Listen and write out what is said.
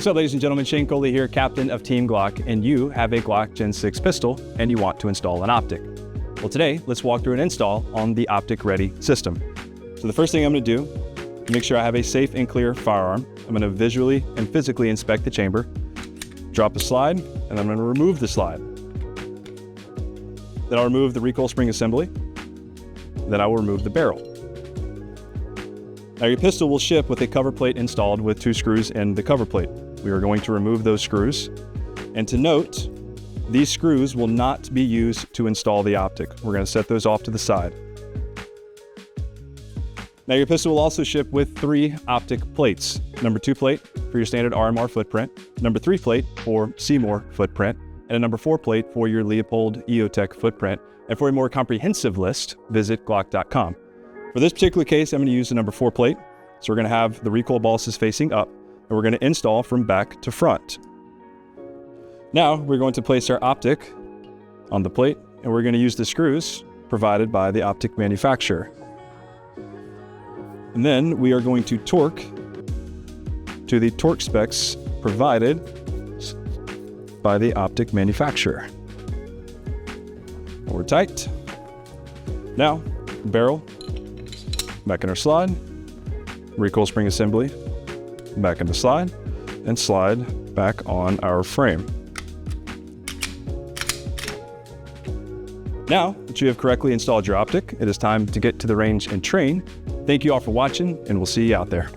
What's up, ladies and gentlemen? Shane Coley here, captain of Team Glock, and you have a GLOCK Gen6 pistol and you want to install an optic. Well, today, let's walk through an install on the optic-ready system. So the first thing I'm going to do, make sure I have a safe and clear firearm. I'm going to visually and physically inspect the chamber, drop a slide, and I'm going to remove the slide. Then I'll remove the recoil spring assembly. Then I will remove the barrel. Now your pistol will ship with a cover plate installed with 2 screws in the cover plate. We are going to remove those screws. And to note, these screws will not be used to install the optic. We're going to set those off to the side. Now your pistol will also ship with 3 optic plates. Number 2 plate for your standard RMR footprint, number 3 plate for Seymour footprint, and a number 4 plate for your Leupold EOTech footprint. And for a more comprehensive list, visit glock.com. For this particular case, I'm going to use the number 4 plate. So we're going to have the recoil bosses facing up, and we're going to install from back to front. Now we're going to place our optic on the plate, and we're going to use the screws provided by the optic manufacturer. And then we are going to torque to the torque specs provided by the optic manufacturer. We're tight. Now, barrel, back in our slide, recoil spring assembly, back in the slide, and slide back on our frame. Now that you have correctly installed your optic, it is time to get to the range and train. Thank you all for watching, and we'll see you out there.